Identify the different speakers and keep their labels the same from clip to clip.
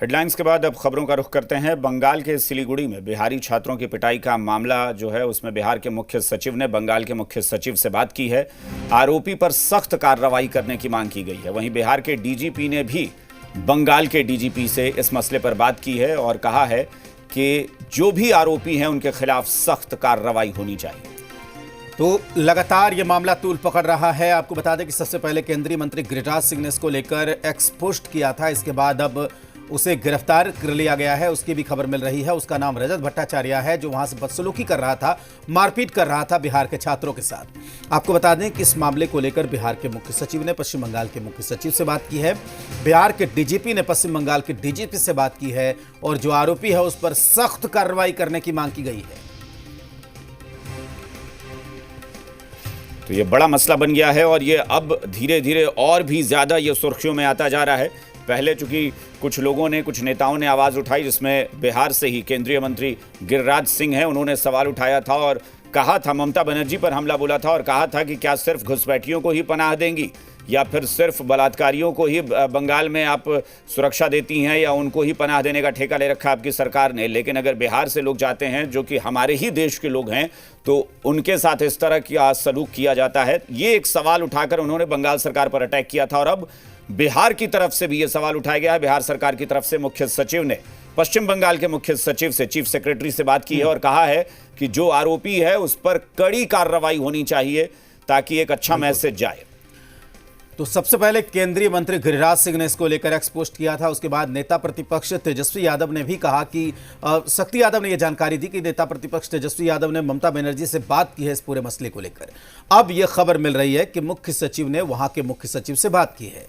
Speaker 1: Headlines के बाद अब खबरों का रुख करते हैं। बंगाल के सिलीगुड़ी में बिहारी छात्रों की पिटाई का मामला जो है उसमें बिहार के मुख्य सचिव ने बंगाल के मुख्य सचिव से बात की है। आरोपी पर सख्त कार्रवाई करने की मांग की गई है। वहीं बिहार के डीजीपी ने भी बंगाल के डीजीपी से इस मसले पर बात की है और कहा है कि जो भी आरोपी हैं उनके खिलाफ सख्त कार्रवाई होनी चाहिए।
Speaker 2: तो लगातार ये मामला तूल पकड़ रहा है। आपको बता दें कि सबसे पहले केंद्रीय मंत्री गिरिराज सिंह ने इसको लेकर एक्सपोस्ट किया था। इसके बाद अब उसे गिरफ्तार कर लिया गया है। उसकी भी खबर मिल रही है। उसका नाम रजत भट्टाचार्य है, जो वहां से बदसलूकी कर रहा था, मारपीट कर रहा था बिहार के छात्रों के साथ। आपको बता दें कि इस मामले को लेकर बिहार के मुख्य सचिव ने पश्चिम बंगाल के मुख्य सचिव से बात की है। बिहार के डीजीपी ने पश्चिम बंगाल के डीजीपी से बात की है और जो आरोपी है उस पर सख्त कार्रवाई करने की मांग की गई है।
Speaker 1: तो ये बड़ा मसला बन गया है और ये अब धीरे धीरे और भी ज्यादा ये सुर्खियों में आता जा रहा है। पहले चूंकि कुछ लोगों ने, कुछ नेताओं ने आवाज उठाई, जिसमें बिहार से ही केंद्रीय मंत्री गिरिराज सिंह हैं, उन्होंने सवाल उठाया था और कहा था, ममता बनर्जी पर हमला बोला था और कहा था कि क्या सिर्फ घुसपैठियों को ही पनाह देंगी या फिर सिर्फ बलात्कारियों को ही बंगाल में आप सुरक्षा देती हैं या उनको ही पनाह देने का ठेका ले रखा आपकी सरकार ने। लेकिन अगर बिहार से लोग जाते हैं जो कि हमारे ही देश के लोग हैं तो उनके साथ इस तरह का सलूक किया जाता है। ये एक सवाल उठाकर उन्होंने बंगाल सरकार पर अटैक किया था और अब बिहार की तरफ से भी यह सवाल उठाया गया है। बिहार सरकार की तरफ से मुख्य सचिव ने पश्चिम बंगाल के मुख्य सचिव से, चीफ सेक्रेटरी से बात की है और कहा है कि जो आरोपी है उस पर कड़ी कार्रवाई होनी चाहिए ताकि एक अच्छा मैसेज जाए।
Speaker 2: तो सबसे पहले केंद्रीय मंत्री गिरिराज सिंह ने इसको लेकर एक्सपोस्ट किया था। उसके बाद नेता प्रतिपक्ष तेजस्वी यादव ने भी कहा कि शक्ति यादव ने यह जानकारी दी कि नेता प्रतिपक्ष तेजस्वी यादव ने ममता बनर्जी से बात की है इस पूरे मसले को लेकर। अब यह खबर मिल रही है कि मुख्य सचिव ने वहां के मुख्य सचिव से बात की है।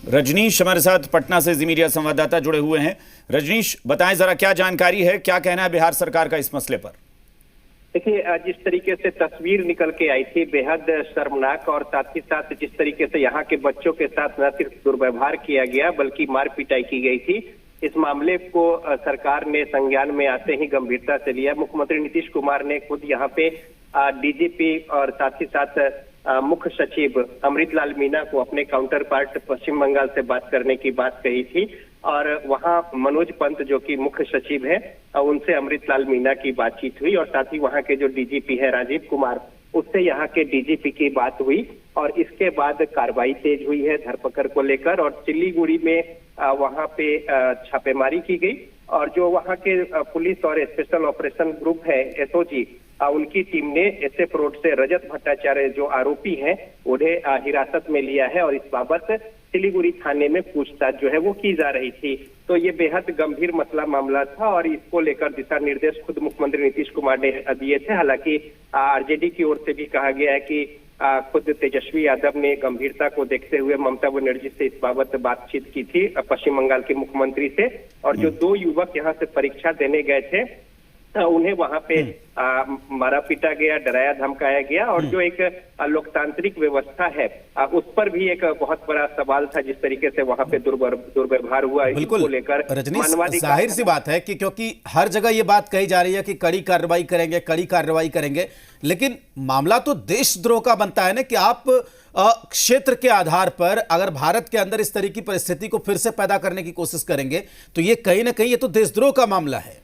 Speaker 1: रजनीश हमारे साथ पटना से जी मीडिया संवाददाता जुड़े हुए हैं। रजनीश, बताएं जरा क्या जानकारी है, क्या कहना है बिहार सरकार का इस मसले पर?
Speaker 3: देखिए, जिस तरीके से तस्वीर निकल के आई थी बेहद शर्मनाक, और साथ ही साथ जिस तरीके से यहाँ के बच्चों के साथ न सिर्फ दुर्व्यवहार किया गया बल्कि मार पिटाई की गई थी, इस मामले को सरकार ने संज्ञान में आते ही गंभीरता से लिया। मुख्यमंत्री नीतीश कुमार ने खुद यहाँ पे डीजीपी और साथ ही साथ मुख्य सचिव अमृतलाल मीना को अपने काउंटर पार्ट पश्चिम बंगाल से बात करने की बात कही थी और वहां मनोज पंत जो कि मुख्य सचिव है उनसे अमृतलाल मीना की बातचीत हुई और साथ ही वहां के जो डीजीपी है राजीव कुमार, उससे यहाँ के डीजीपी की बात हुई और इसके बाद कार्रवाई तेज हुई है धरपकड़ को लेकर और सिलीगुड़ी में वहां पे छापेमारी की गई और जो वहां के पुलिस और स्पेशल ऑपरेशन ग्रुप है एसओजी, उनकी टीम ने एसएफ रोड से रजत भट्टाचार्य जो आरोपी हैं उन्हें हिरासत में लिया है और इस बाबत सिलीगुड़ी थाने में पूछताछ जो है वो की जा रही थी। तो ये बेहद गंभीर मसला मामला था और इसको लेकर दिशा निर्देश खुद मुख्यमंत्री नीतीश कुमार ने दिए थे। हालांकि आरजेडी की ओर से भी कहा गया है कि खुद तेजस्वी यादव ने गंभीरता को देखते हुए ममता बनर्जी से इस बाबत बातचीत की थी पश्चिम बंगाल के मुख्यमंत्री से और जो दो युवक यहाँ से परीक्षा देने गए थे उन्हें वहां पे मारा पीटा गया, डराया धमकाया गया और जो एक लोकतांत्रिक व्यवस्था है उस पर भी एक बहुत बड़ा सवाल था जिस तरीके से वहां पे दुर्व्यवहार हुआ।
Speaker 2: बिल्कुल लेकर रजनीश, जाहिर सी बात है कि क्योंकि हर जगह ये बात कही जा रही है कि कड़ी कार्रवाई करेंगे, कड़ी कार्रवाई करेंगे, लेकिन मामला तो देशद्रोह का बनता है ना कि आप क्षेत्र के आधार पर अगर भारत के अंदर इस तरह की परिस्थिति को फिर से पैदा करने की कोशिश करेंगे तो ये कहीं ना कहीं ये तो देशद्रोह का मामला है।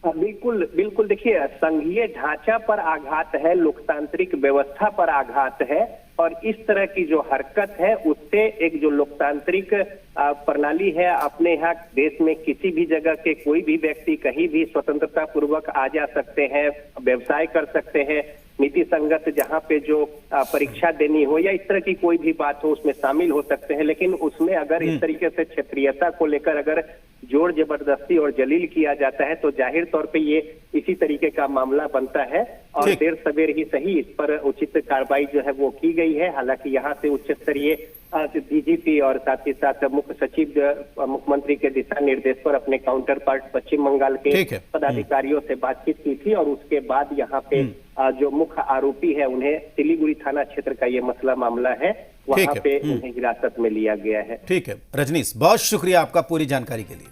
Speaker 3: बिल्कुल बिल्कुल, देखिए संघीय ढांचा पर आघात है, लोकतांत्रिक व्यवस्था पर आघात है और इस तरह की जो हरकत है उससे एक जो लोकतांत्रिक प्रणाली है अपने यहाँ देश में किसी भी जगह के कोई भी व्यक्ति कहीं भी स्वतंत्रता पूर्वक आ जा सकते हैं, व्यवसाय कर सकते हैं, नीति संगत जहाँ पे जो परीक्षा देनी हो या इस तरह की कोई भी बात हो उसमें शामिल हो सकते हैं। लेकिन उसमें अगर इस तरीके से क्षेत्रीयता को लेकर अगर जोर जबरदस्ती और जलील किया जाता है तो जाहिर तौर पे ये इसी तरीके का मामला बनता है और देर सवेर ही सही इस पर उचित कार्रवाई जो है वो की गई है। हालांकि यहाँ से उच्च स्तरीय डीजीपी और साथ ही साथ मुख्य सचिव मुख्यमंत्री के दिशा निर्देश पर अपने काउंटर पार्ट पश्चिम बंगाल के पदाधिकारियों से बातचीत की थी और उसके बाद यहाँ पे जो मुख्य आरोपी है उन्हें सिलीगुड़ी थाना क्षेत्र का ये मसला मामला है वहां पे उन्हें हिरासत में लिया गया है।
Speaker 2: ठीक है रजनीश, बहुत शुक्रिया आपका पूरी जानकारी के लिए।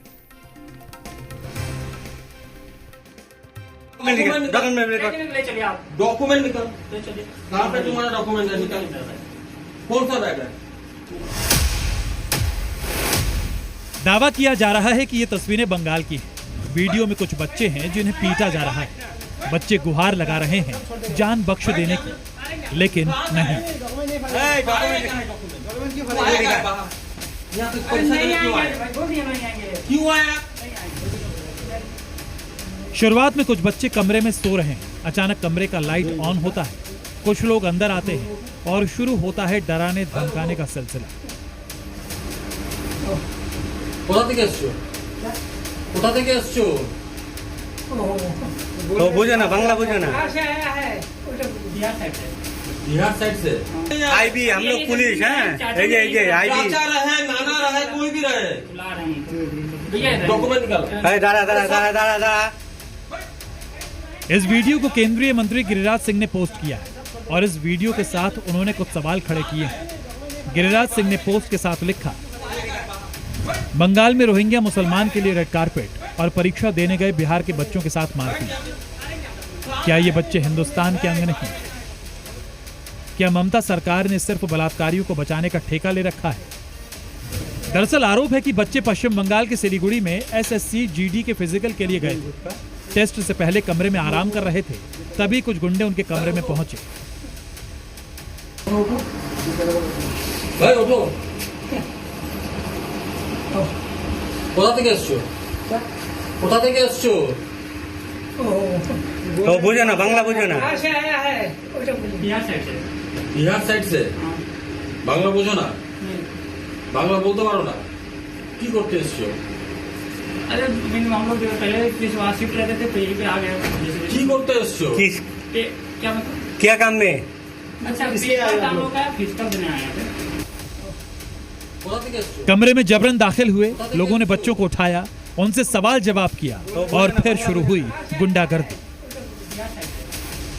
Speaker 4: डॉक्यूमेंट निकाल, कहाँ पे तुम्हारा डॉक्यूमेंट है? निकाल, कौन सा बैग है?
Speaker 5: दावा किया जा रहा है कि ये तस्वीरें बंगाल की हैं। वीडियो में कुछ बच्चे हैं जिन्हें पीटा जा रहा है। बच्चे गुहार लगा रहे हैं जान बख्श देने की, लेकिन नहीं।
Speaker 4: क्यों आया?
Speaker 5: शुरुआत में कुछ बच्चे कमरे में सो रहे हैं। अचानक कमरे का लाइट ऑन होता है, कुछ लोग अंदर आते हैं और शुरू होता है डराने धमकाने का सिलसिला।
Speaker 4: কোথা থেকে এসছো? কোথা থেকে এসছো?
Speaker 6: तो बुझे ना बांग्ला बुझे ना
Speaker 4: बिहार साइड से।
Speaker 6: आईबी हम लोग पुलिस हैं ये आईबी
Speaker 4: चाचा रहे, नाना रहे, कोई भी रहे, डॉक्यूमेंट निकालो।
Speaker 6: दादा दादा दादा दादा दादा
Speaker 5: इस वीडियो को केंद्रीय मंत्री गिरिराज सिंह ने पोस्ट किया है और इस वीडियो के साथ उन्होंने कुछ सवाल खड़े किए हैं। गिरिराज सिंह ने पोस्ट के साथ लिखा, बंगाल में रोहिंग्या मुसलमान के लिए रेड कारपेट और परीक्षा देने गए बिहार के बच्चों के साथ मारपीट। क्या ये बच्चे हिंदुस्तान के अंग नहीं? क्या ममता सरकार ने सिर्फ बलात्कारियों को बचाने का ठेका ले रखा है? दरअसल आरोप है कि बच्चे पश्चिम बंगाल के सिलीगुड़ी में एसएससी जीडी के फिजिकल के लिए गए थे। टेस्ट से पहले कमरे में आराम कर रहे थे, तभी कुछ गुंडे उनके कमरे में पहुंचे।
Speaker 4: भाई उठो। কোথা থেকে এসছো? কোথা থেকে এসছো?
Speaker 6: तो बुझे ना बांग्ला बुझे ना
Speaker 4: बिहार साइड से। বাংলা বোঝো না? বাংলা বলতে পারো না? কি করতে এসছো?
Speaker 7: अरे हम लोग पहले वहाँ शिफ्ट रहते थे तो यहीं पे आ गए।
Speaker 4: কি করতে এসছো?
Speaker 6: किस
Speaker 7: क्या मतलब?
Speaker 6: क्या काम में
Speaker 7: अच्छा हम लोग का फिजिकल देने आए थे।
Speaker 4: কোথা থেকে এসছো?
Speaker 5: कमरे में जबरन दाखिल हुए, लोगों ने बच्चों को उठाया, उनसे सवाल जवाब किया और फिर शुरू हुई गुंडागर्दी।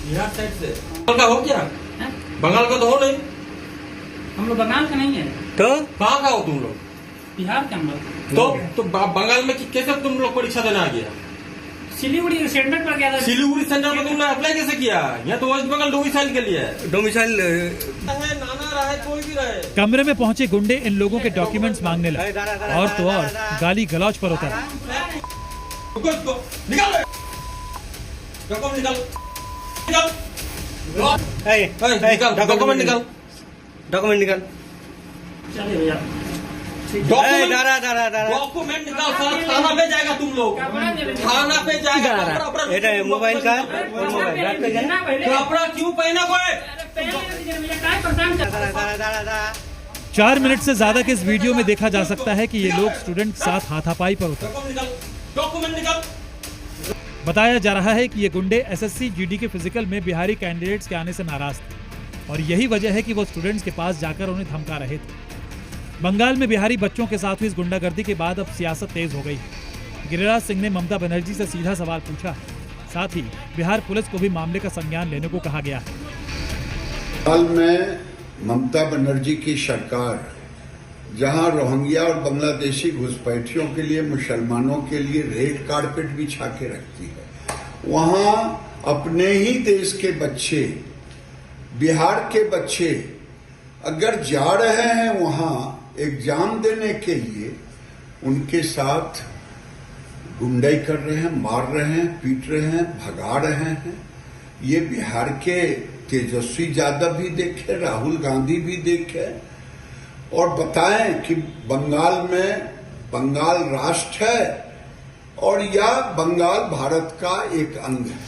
Speaker 4: बिहार साइड से। बंगाल का हो क्या? बंगाल का तो हो नहीं।
Speaker 7: हम लोग बंगाल का नहीं है,
Speaker 6: तो
Speaker 4: कहाँ का हो तुम लोग?
Speaker 7: बिहार के हम लोग।
Speaker 4: तो बंगाल में कैसे तुम लोग परीक्षा देने आ गया?
Speaker 7: सिलीगुड़ी सेंटर पर गया था।
Speaker 4: सिलीगुड़ी सेंटर में तुमने अप्लाई कैसे किया? यहाँ तो वेस्ट बंगाल डोमिसाइल के लिए है।
Speaker 6: डोमिसाइल
Speaker 4: नाना रहे, कोई भी रहे।
Speaker 5: कमरे में पहुंचे गुंडे इन लोगों के डॉक्यूमेंट्स मांगने लगे और तो और गाली गलौज पर उतर।
Speaker 4: रुको, निकालो डॉक्यूमेंट निकालो। निकाल डॉक्यूमेंट निकाल।
Speaker 6: डॉक्यूमेंट निकाल
Speaker 7: चलिए भैया।
Speaker 6: दादा दादा दादा
Speaker 4: डॉक्यूमेंट निकाल। सारा थाना पे जाएगा तुम लोग, थाना पे जाएगा।
Speaker 6: ये मोबाइल का और मोबाइल रात पे जाना
Speaker 4: कपड़ा क्यों पहना कोई?
Speaker 7: परेशान कर।
Speaker 6: दादा दादा दादा
Speaker 5: 4 मिनट से ज्यादा के इस वीडियो में देखा जा सकता है कि ये लोग स्टूडेंट के साथ हाथापाई पर उतरे।
Speaker 4: डॉक्यूमेंट निकाल।
Speaker 5: बताया जा रहा है कि ये गुंडे एसएससी जीडी के फिजिकल में बिहारी कैंडिडेट्स के आने से नाराज थे और यही वजह है कि वो स्टूडेंट्स के पास जाकर उन्हें धमका रहे थे। बंगाल में बिहारी बच्चों के साथ हुई इस गुंडागर्दी के बाद अब सियासत तेज हो गई है। गिरिराज सिंह ने ममता बनर्जी से सीधा सवाल पूछा है, साथ ही बिहार पुलिस को भी मामले का संज्ञान लेने को कहा गया है।
Speaker 8: हाल में ममता बनर्जी की सरकार जहां रोहिंग्या और बांग्लादेशी घुसपैठियों के लिए, मुसलमानों के लिए रेड कारपेट बिछा के रखती है, वहां अपने ही देश के बच्चे, बिहार के बच्चे अगर जा रहे हैं वहां एग्जाम देने के लिए, उनके साथ गुंडाई कर रहे हैं, मार रहे हैं, पीट रहे हैं, भगा रहे हैं। ये बिहार के तेजस्वी यादव भी देखे, राहुल गांधी भी देखे और बताएं कि बंगाल में बंगाल राष्ट्र है और यह बंगाल भारत का एक अंग है।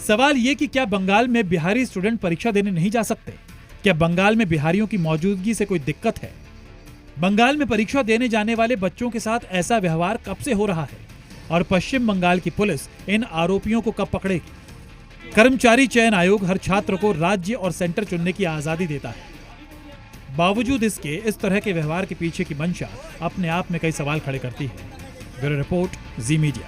Speaker 5: सवाल ये कि क्या बंगाल में बिहारी स्टूडेंट परीक्षा देने नहीं जा सकते? क्या बंगाल में बिहारियों की मौजूदगी से कोई दिक्कत है? बंगाल में परीक्षा देने जाने वाले बच्चों के साथ ऐसा व्यवहार कब से हो रहा है और पश्चिम बंगाल की पुलिस इन आरोपियों को कब पकड़ेगी? कर्मचारी चयन आयोग हर छात्र को राज्य और सेंटर चुनने की आजादी देता है। बावजूद इसके इस तरह के व्यवहार के पीछे की मंशा अपने आप में कई सवाल खड़े करती है। ब्यूरो रिपोर्ट, जी मीडिया।